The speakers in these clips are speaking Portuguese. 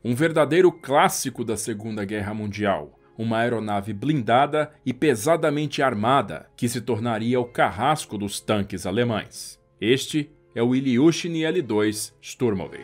Um verdadeiro clássico da Segunda Guerra Mundial. Uma aeronave blindada e pesadamente armada que se tornaria o carrasco dos tanques alemães. Este é o Ilyushin Il-2 Sturmovik.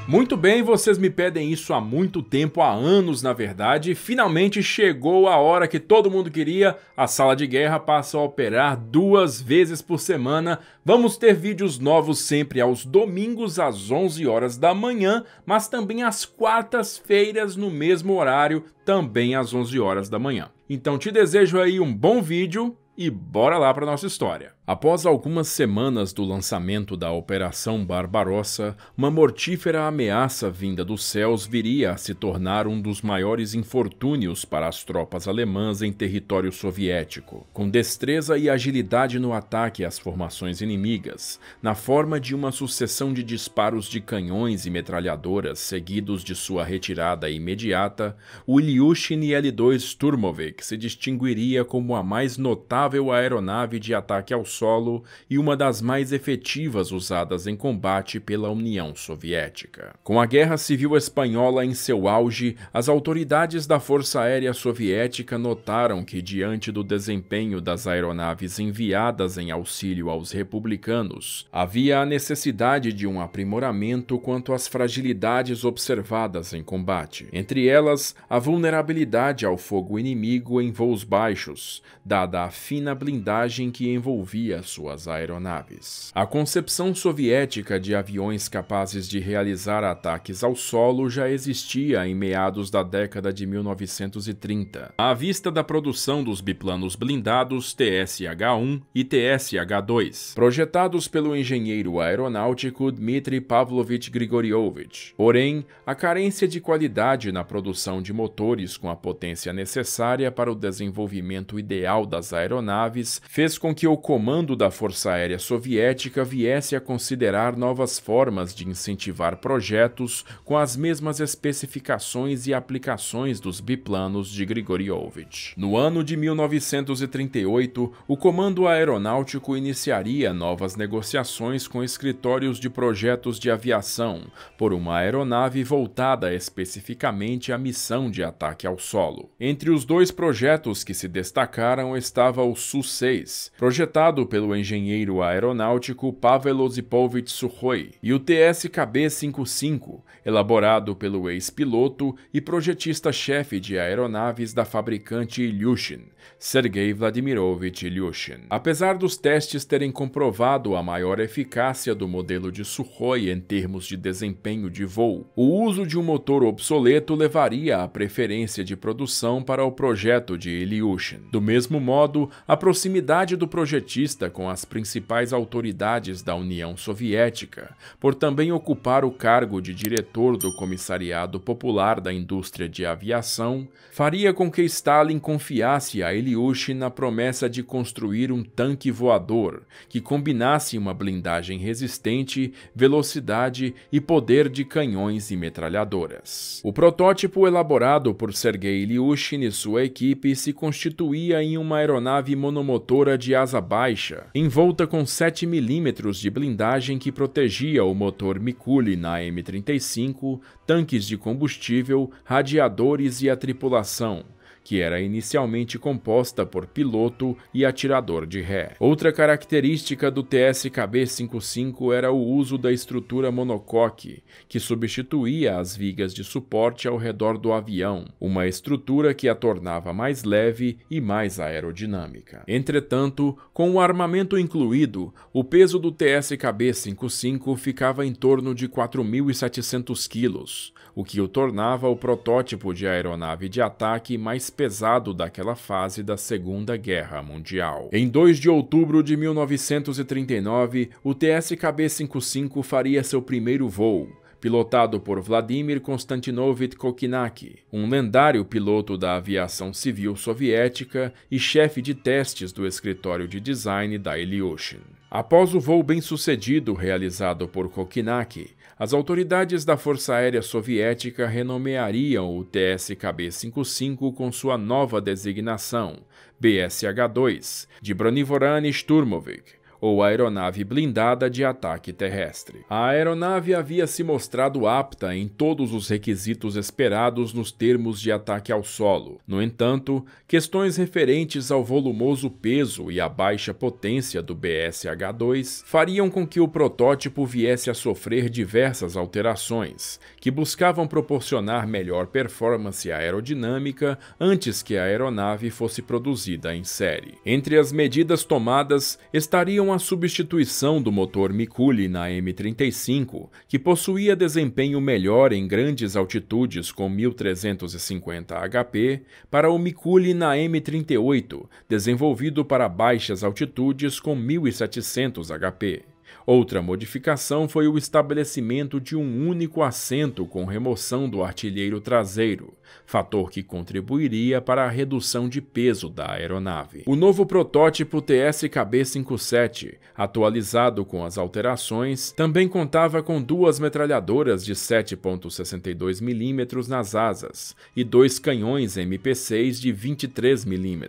Muito bem, vocês me pedem isso há muito tempo, há anos na verdade, e finalmente chegou a hora que todo mundo queria. A sala de guerra passa a operar 2 vezes por semana. Vamos ter vídeos novos sempre aos domingos às 11 horas da manhã, mas também às quartas-feiras no mesmo horário, também às 11 horas da manhã. Então te desejo aí um bom vídeo e bora lá para nossa história. Após algumas semanas do lançamento da Operação Barbarossa, uma mortífera ameaça vinda dos céus viria a se tornar um dos maiores infortúnios para as tropas alemãs em território soviético. Com destreza e agilidade no ataque às formações inimigas, na forma de uma sucessão de disparos de canhões e metralhadoras seguidos de sua retirada imediata, o Ilyushin Il-2 Sturmovik se distinguiria como a mais notável aeronave de ataque ao solo e uma das mais efetivas usadas em combate pela União Soviética. Com a Guerra Civil Espanhola em seu auge, as autoridades da Força Aérea Soviética notaram que, diante do desempenho das aeronaves enviadas em auxílio aos republicanos, havia a necessidade de um aprimoramento quanto às fragilidades observadas em combate. Entre elas, a vulnerabilidade ao fogo inimigo em voos baixos, dada a fina blindagem que envolvia suas aeronaves. A concepção soviética de aviões capazes de realizar ataques ao solo já existia em meados da década de 1930, à vista da produção dos biplanos blindados TSH-1 e TSH-2, projetados pelo engenheiro aeronáutico Dmitry Pavlovich Grigorievich. Porém, a carência de qualidade na produção de motores com a potência necessária para o desenvolvimento ideal das aeronaves fez com que o comando da Força Aérea Soviética viesse a considerar novas formas de incentivar projetos com as mesmas especificações e aplicações dos biplanos de Grigorievich. No ano de 1938, o Comando Aeronáutico iniciaria novas negociações com escritórios de projetos de aviação por uma aeronave voltada especificamente à missão de ataque ao solo. Entre os 2 projetos que se destacaram estava o Su-6, projetado pelo engenheiro aeronáutico Pavel Osipovich Sukhoi, e o TSKB-55, elaborado pelo ex-piloto e projetista-chefe de aeronaves da fabricante Ilyushin, Sergei Vladimirovich Ilyushin. Apesar dos testes terem comprovado a maior eficácia do modelo de Sukhoi em termos de desempenho de voo, o uso de um motor obsoleto levaria à preferência de produção para o projeto de Ilyushin. Do mesmo modo, a proximidade do projetista com as principais autoridades da União Soviética, por também ocupar o cargo de diretor do Comissariado Popular da Indústria de Aviação, faria com que Stalin confiasse a Ilyushin na promessa de construir um tanque voador que combinasse uma blindagem resistente, velocidade e poder de canhões e metralhadoras. O protótipo elaborado por Sergei Ilyushin e sua equipe se constituía em uma aeronave monomotora de asa baixa, envolta com 7 mm de blindagem que protegia o motor Mikuli na M35, tanques de combustível, radiadores e a tripulação, que era inicialmente composta por piloto e atirador de ré. Outra característica do TSKB-55 era o uso da estrutura monocoque, que substituía as vigas de suporte ao redor do avião, uma estrutura que a tornava mais leve e mais aerodinâmica. Entretanto, com o armamento incluído, o peso do TSKB-55 ficava em torno de 4.700 quilos, o que o tornava o protótipo de aeronave de ataque mais pesado daquela fase da Segunda Guerra Mundial. Em 2 de outubro de 1939, o TSKB-55 faria seu primeiro voo, pilotado por Vladimir Konstantinovich Kokkinaki, um lendário piloto da aviação civil soviética e chefe de testes do escritório de design da Ilyushin. Após o voo bem-sucedido realizado por Kokkinakis, as autoridades da Força Aérea Soviética renomeariam o TSKB-55 com sua nova designação, BSH-2, de Bronivorony Shturmovik, ou aeronave blindada de ataque terrestre. A aeronave havia se mostrado apta em todos os requisitos esperados nos termos de ataque ao solo. No entanto, questões referentes ao volumoso peso e à baixa potência do BSH-2 fariam com que o protótipo viesse a sofrer diversas alterações, que buscavam proporcionar melhor performance aerodinâmica antes que a aeronave fosse produzida em série. Entre as medidas tomadas estariam a substituição do motor Mikuli na M35, que possuía desempenho melhor em grandes altitudes com 1.350 HP, para o Mikuli na M38, desenvolvido para baixas altitudes com 1.700 HP. Outra modificação foi o estabelecimento de um único assento com remoção do artilheiro traseiro, fator que contribuiria para a redução de peso da aeronave. O novo protótipo TSKB-57, atualizado com as alterações, também contava com duas metralhadoras de 7,62 mm nas asas e dois canhões MP6 de 23 mm,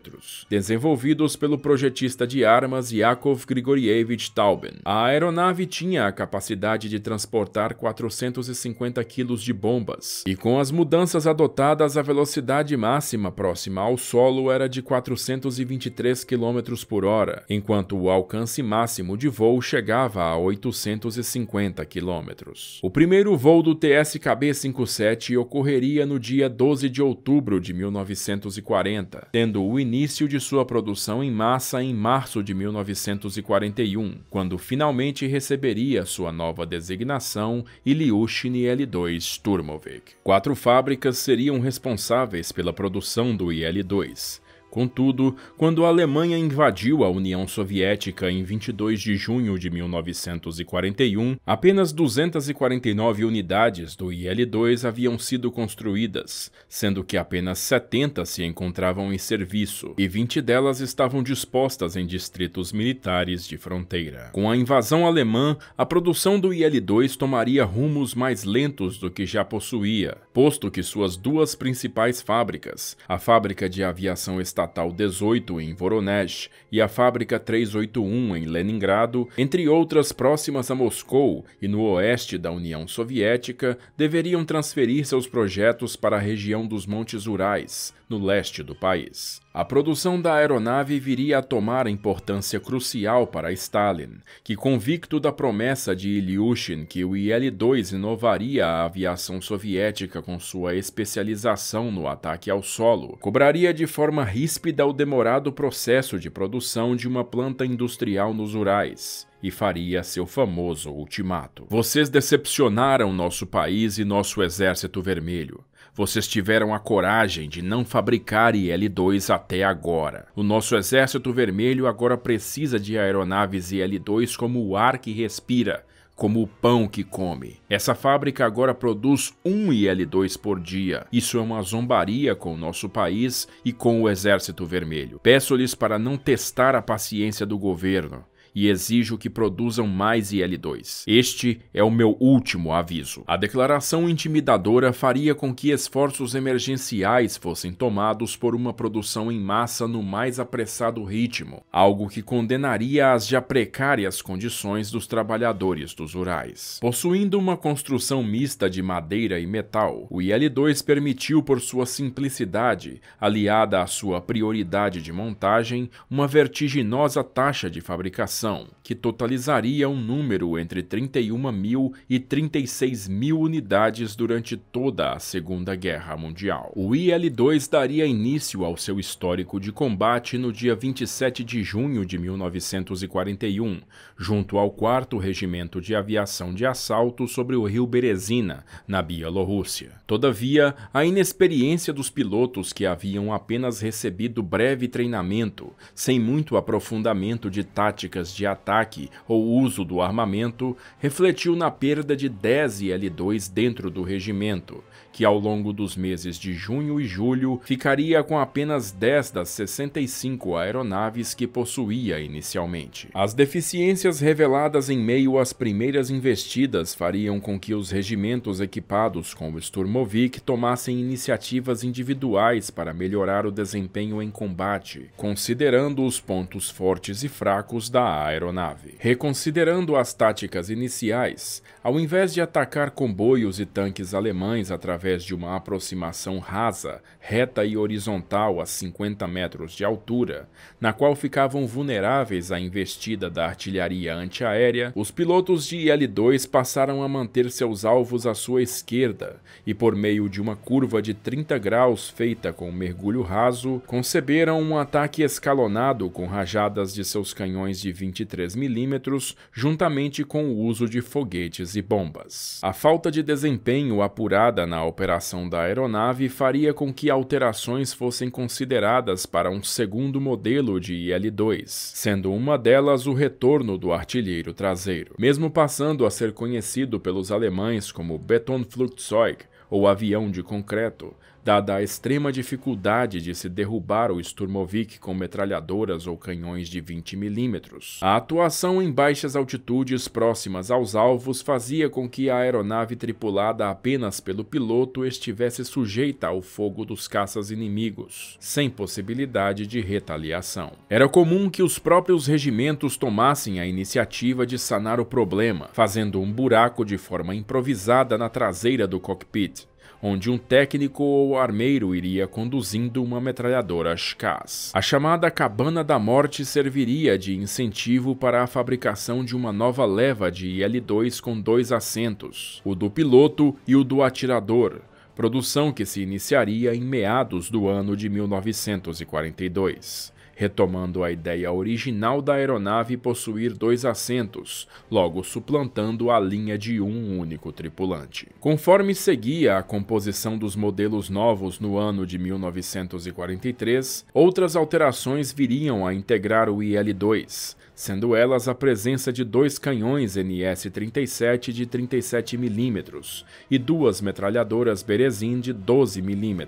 desenvolvidos pelo projetista de armas Yakov Grigorievich Taubin. A aeronave tinha a capacidade de transportar 450 kg de bombas, e com as mudanças adotadas, a velocidade máxima próxima ao solo era de 423 km por hora, enquanto o alcance máximo de voo chegava a 850 km. O primeiro voo do TSKB-57 ocorreria no dia 12 de outubro de 1940, tendo o início de sua produção em massa em março de 1941, quando finalmente receberia sua nova designação Ilyushin IL-2 Shturmovik. 4 fábricas seriam responsáveis pela produção do IL-2. Contudo, quando a Alemanha invadiu a União Soviética em 22 de junho de 1941, apenas 249 unidades do IL-2 haviam sido construídas, sendo que apenas 70 se encontravam em serviço, e 20 delas estavam dispostas em distritos militares de fronteira. Com a invasão alemã, a produção do IL-2 tomaria rumos mais lentos do que já possuía, posto que suas duas principais fábricas, a Fábrica de Aviação Estatal 18 em Voronezh e a Fábrica 381 em Leningrado, entre outras próximas a Moscou e no oeste da União Soviética, deveriam transferir seus projetos para a região dos Montes Urais, no leste do país. A produção da aeronave viria a tomar importância crucial para Stalin, que, convicto da promessa de Ilyushin que o IL-2 inovaria a aviação soviética com sua especialização no ataque ao solo, cobraria de forma ríspida o demorado processo de produção de uma planta industrial nos Urais, e faria seu famoso ultimato. Vocês decepcionaram nosso país e nosso Exército Vermelho. Vocês tiveram a coragem de não fabricar IL-2 até agora. O nosso Exército Vermelho agora precisa de aeronaves IL-2 como o ar que respira, como o pão que come. Essa fábrica agora produz um IL-2 por dia. Isso é uma zombaria com o nosso país e com o Exército Vermelho. Peço-lhes para não testar a paciência do governo e exijo que produzam mais IL-2. Este é o meu último aviso. A declaração intimidadora faria com que esforços emergenciais fossem tomados por uma produção em massa no mais apressado ritmo, algo que condenaria as já precárias condições dos trabalhadores dos Urais. Possuindo uma construção mista de madeira e metal, o IL-2 permitiu, por sua simplicidade, aliada à sua prioridade de montagem, uma vertiginosa taxa de fabricação, que totalizaria um número entre 31.000 e 36.000 unidades durante toda a Segunda Guerra Mundial. O IL-2 daria início ao seu histórico de combate no dia 27 de junho de 1941, junto ao 4º Regimento de Aviação de Assalto sobre o rio Berezina, na Bielorrússia. Todavia, a inexperiência dos pilotos que haviam apenas recebido breve treinamento, sem muito aprofundamento de táticas horas de ataque ou uso do armamento refletiu na perda de 10 IL-2 dentro do regimento, que ao longo dos meses de junho e julho ficaria com apenas 10 das 65 aeronaves que possuía inicialmente. As deficiências reveladas em meio às primeiras investidas fariam com que os regimentos equipados com o Sturmovik tomassem iniciativas individuais para melhorar o desempenho em combate, considerando os pontos fortes e fracos da aeronave. Reconsiderando as táticas iniciais, ao invés de atacar comboios e tanques alemães através de uma aproximação rasa, reta e horizontal a 50 metros de altura, na qual ficavam vulneráveis à investida da artilharia antiaérea, os pilotos de IL-2 passaram a manter seus alvos à sua esquerda e, por meio de uma curva de 30 graus feita com mergulho raso, conceberam um ataque escalonado com rajadas de seus canhões de 23 mm, juntamente com o uso de foguetes e bombas. A falta de desempenho apurada na operação da aeronave faria com que alterações fossem consideradas para um segundo modelo de IL-2, sendo uma delas o retorno do artilheiro traseiro. Mesmo passando a ser conhecido pelos alemães como Betonflugzeug, ou avião de concreto, dada a extrema dificuldade de se derrubar o Sturmovik com metralhadoras ou canhões de 20 mm. A atuação em baixas altitudes próximas aos alvos fazia com que a aeronave tripulada apenas pelo piloto estivesse sujeita ao fogo dos caças inimigos, sem possibilidade de retaliação. Era comum que os próprios regimentos tomassem a iniciativa de sanar o problema, fazendo um buraco de forma improvisada na traseira do cockpit, onde um técnico ou armeiro iria conduzindo uma metralhadora SCAS. A chamada Cabana da Morte serviria de incentivo para a fabricação de uma nova leva de IL-2 com 2 assentos, o do piloto e o do atirador, produção que se iniciaria em meados do ano de 1942. Retomando a ideia original da aeronave possuir 2 assentos, logo suplantando a linha de um único tripulante. Conforme seguia a composição dos modelos novos no ano de 1943, outras alterações viriam a integrar o IL-2, sendo elas a presença de 2 canhões NS-37 de 37 mm e 2 metralhadoras Berezin de 12 mm,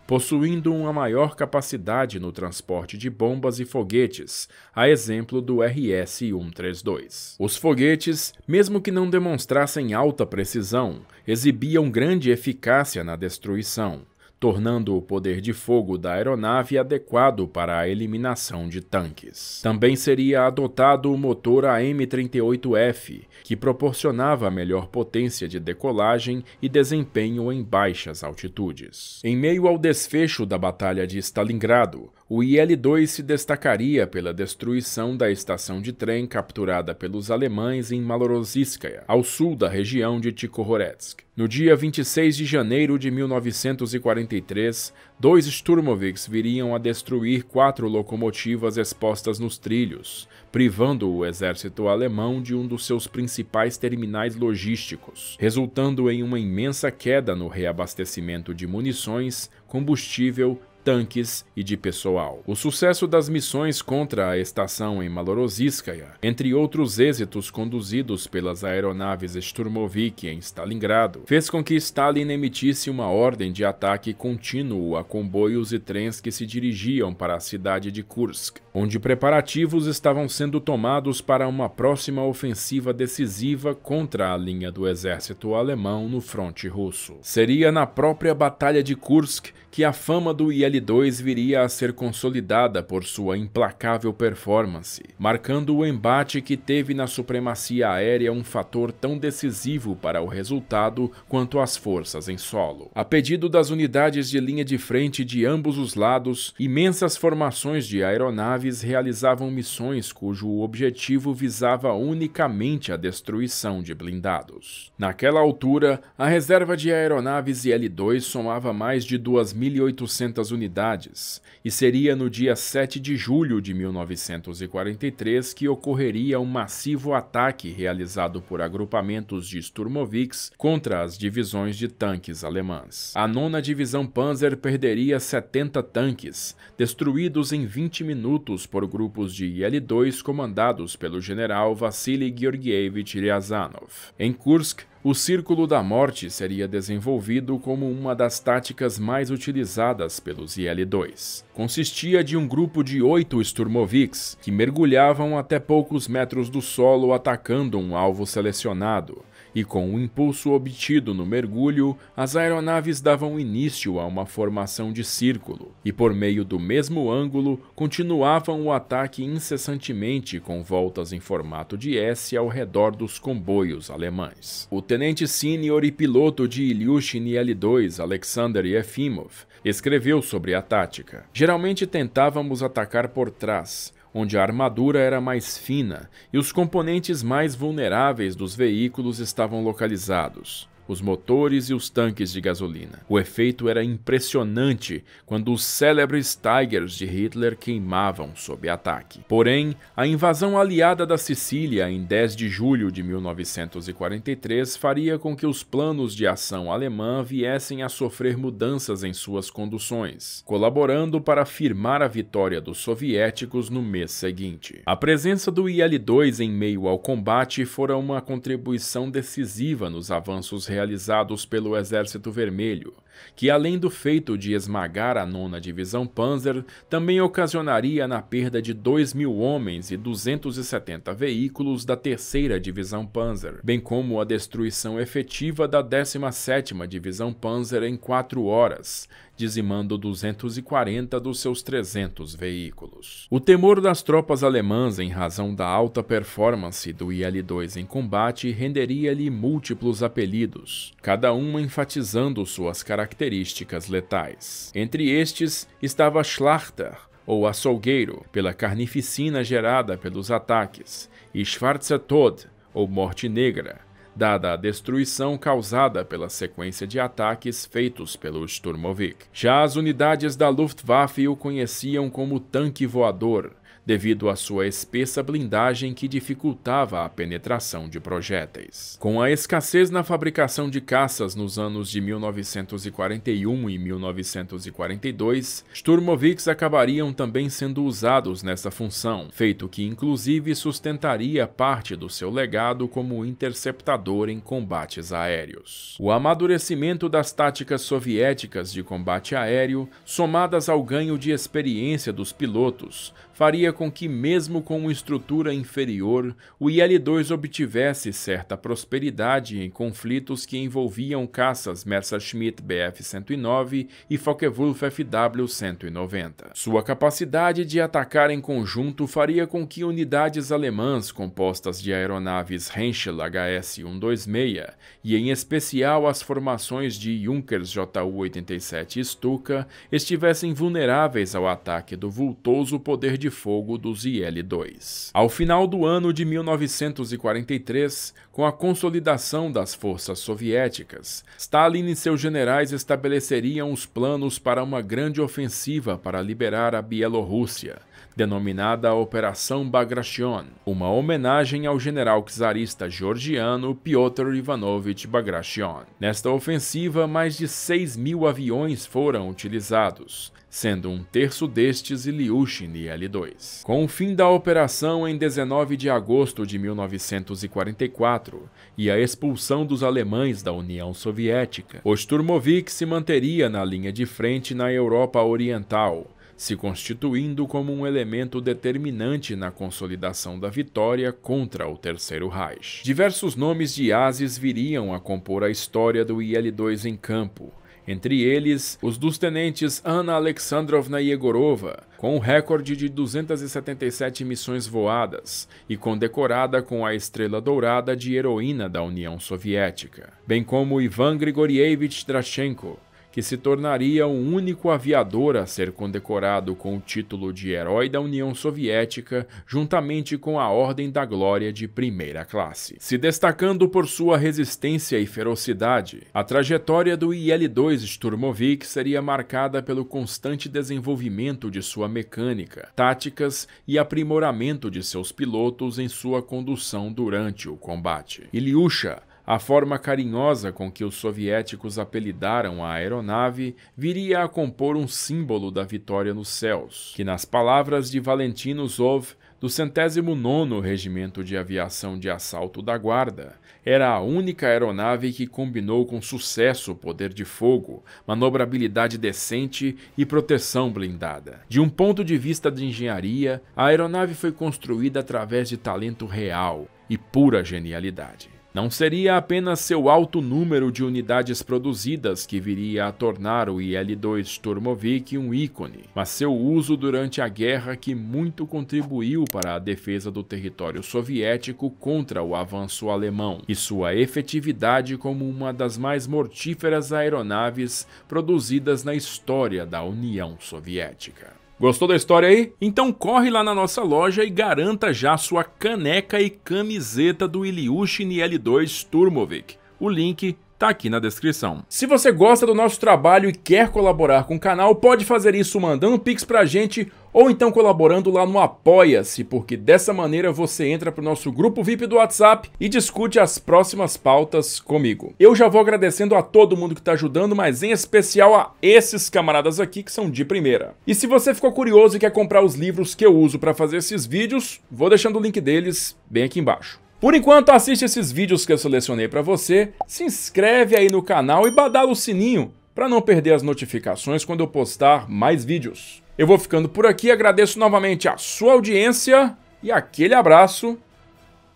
possuindo uma maior capacidade no transporte de bombas e foguetes, a exemplo do RS-132. Os foguetes, mesmo que não demonstrassem alta precisão, exibiam grande eficácia na destruição, tornando o poder de fogo da aeronave adequado para a eliminação de tanques. Também seria adotado o motor AM-38F, que proporcionava melhor potência de decolagem e desempenho em baixas altitudes. Em meio ao desfecho da Batalha de Stalingrado, o IL-2 se destacaria pela destruição da estação de trem capturada pelos alemães em Malorosiskaya, ao sul da região de Tikhoretsk. No dia 26 de janeiro de 1943, 2 Sturmoviks viriam a destruir 4 locomotivas expostas nos trilhos, privando o exército alemão de um dos seus principais terminais logísticos, resultando em uma imensa queda no reabastecimento de munições, combustível, tanques e de pessoal. O sucesso das missões contra a estação em Malorosiskaya, entre outros êxitos conduzidos pelas aeronaves Sturmovik em Stalingrado, fez com que Stalin emitisse uma ordem de ataque contínuo a comboios e trens que se dirigiam para a cidade de Kursk, onde preparativos estavam sendo tomados para uma próxima ofensiva decisiva contra a linha do exército alemão no fronte russo. Seria na própria Batalha de Kursk que a fama do IL-2 viria a ser consolidada por sua implacável performance, marcando o embate que teve na supremacia aérea um fator tão decisivo para o resultado quanto as forças em solo. A pedido das unidades de linha de frente de ambos os lados, imensas formações de aeronaves realizavam missões cujo objetivo visava unicamente a destruição de blindados. Naquela altura, a reserva de aeronaves IL-2 somava mais de 2.800 unidades, e seria no dia 7 de julho de 1943 que ocorreria um massivo ataque realizado por agrupamentos de Sturmoviks contra as divisões de tanques alemãs. A 9ª Divisão Panzer perderia 70 tanques, destruídos em 20 minutos pilotos por grupos de IL-2 comandados pelo general Vassily Georgievich Ryazanov. Em Kursk, o Círculo da Morte seria desenvolvido como uma das táticas mais utilizadas pelos IL-2. Consistia de um grupo de 8 Sturmoviks, que mergulhavam até poucos metros do solo atacando um alvo selecionado, e com o impulso obtido no mergulho, as aeronaves davam início a uma formação de círculo, e por meio do mesmo ângulo, continuavam o ataque incessantemente com voltas em formato de S ao redor dos comboios alemães. O tenente sênior e piloto de Ilyushin IL-2, Alexander Yefimov, escreveu sobre a tática. Geralmente tentávamos atacar por trás, onde a armadura era mais fina e os componentes mais vulneráveis dos veículos estavam localizados, os motores e os tanques de gasolina. O efeito era impressionante quando os célebres Tigers de Hitler queimavam sob ataque. Porém, a invasão aliada da Sicília em 10 de julho de 1943 faria com que os planos de ação alemã viessem a sofrer mudanças em suas conduções, colaborando para firmar a vitória dos soviéticos no mês seguinte. A presença do IL-2 em meio ao combate fora uma contribuição decisiva nos avanços realizados pelo Exército Vermelho, que além do feito de esmagar a 9ª Divisão Panzer, também ocasionaria na perda de 2.000 homens e 270 veículos da 3ª Divisão Panzer, bem como a destruição efetiva da 17ª Divisão Panzer em 4 horas, dizimando 240 dos seus 300 veículos. O temor das tropas alemãs em razão da alta performance do IL-2 em combate renderia-lhe múltiplos apelidos, cada uma enfatizando suas características letais. Entre estes estava Schlachter, ou açougueiro, pela carnificina gerada pelos ataques, e Schwarzer Tod, ou morte negra, dada a destruição causada pela sequência de ataques feitos pelo Sturmovik. Já as unidades da Luftwaffe o conheciam como tanque voador, devido à sua espessa blindagem que dificultava a penetração de projéteis. Com a escassez na fabricação de caças nos anos de 1941 e 1942, Sturmoviks acabariam também sendo usados nessa função, feito que inclusive sustentaria parte do seu legado como interceptador em combates aéreos. O amadurecimento das táticas soviéticas de combate aéreo, somadas ao ganho de experiência dos pilotos, faria com que, mesmo com uma estrutura inferior, o IL-2 obtivesse certa prosperidade em conflitos que envolviam caças Messerschmitt Bf-109 e Focke-Wulf Fw-190. Sua capacidade de atacar em conjunto faria com que unidades alemãs compostas de aeronaves Henschel HS-126 e, em especial, as formações de Junkers Ju-87 e Stuka estivessem vulneráveis ao ataque do vultoso poder de fogo dos IL-2. Ao final do ano de 1943, com a consolidação das forças soviéticas, Stalin e seus generais estabeleceriam os planos para uma grande ofensiva para liberar a Bielorrússia, denominada Operação Bagration, uma homenagem ao general czarista georgiano Pyotr Ivanovich Bagration. Nesta ofensiva, mais de 6.000 aviões foram utilizados, sendo um terço destes Ilyushin IL-2. Com o fim da operação em 19 de agosto de 1944 e a expulsão dos alemães da União Soviética, o Sturmovik se manteria na linha de frente na Europa Oriental, se constituindo como um elemento determinante na consolidação da vitória contra o Terceiro Reich. Diversos nomes de ases viriam a compor a história do IL-2 em campo, entre eles os dos tenentes Anna Alexandrovna Yegorova, com o recorde de 277 missões voadas e condecorada com a Estrela Dourada de Heroína da União Soviética, bem como Ivan Grigorievich Drachenko, que se tornaria o único aviador a ser condecorado com o título de Herói da União Soviética, juntamente com a Ordem da Glória de primeira classe. Se destacando por sua resistência e ferocidade, a trajetória do IL-2 Sturmovik seria marcada pelo constante desenvolvimento de sua mecânica, táticas e aprimoramento de seus pilotos em sua condução durante o combate. Ilyusha, A forma carinhosa com que os soviéticos apelidaram a aeronave viria a compor um símbolo da vitória nos céus, que, nas palavras de Valentino Zov, do 109º Regimento de Aviação de Assalto da Guarda, era a única aeronave que combinou com sucesso poder de fogo, manobrabilidade decente e proteção blindada. De um ponto de vista de engenharia, a aeronave foi construída através de talento real e pura genialidade. Não seria apenas seu alto número de unidades produzidas que viria a tornar o IL-2 Sturmovik um ícone, mas seu uso durante a guerra que muito contribuiu para a defesa do território soviético contra o avanço alemão, e sua efetividade como uma das mais mortíferas aeronaves produzidas na história da União Soviética. Gostou da história aí? Então corre lá na nossa loja e garanta já sua caneca e camiseta do Ilyushin IL-2 Sturmovik. O link tá aqui na descrição. Se você gosta do nosso trabalho e quer colaborar com o canal, pode fazer isso mandando um pix pra gente ou então colaborando lá no Apoia-se, porque dessa maneira você entra pro nosso grupo VIP do WhatsApp e discute as próximas pautas comigo. Eu já vou agradecendo a todo mundo que tá ajudando, mas em especial a esses camaradas aqui que são de primeira. E se você ficou curioso e quer comprar os livros que eu uso para fazer esses vídeos, vou deixando o link deles bem aqui embaixo. Por enquanto, assiste esses vídeos que eu selecionei para você, se inscreve aí no canal e badala o sininho para não perder as notificações quando eu postar mais vídeos. Eu vou ficando por aqui, agradeço novamente a sua audiência e aquele abraço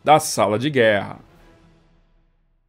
da Sala de Guerra.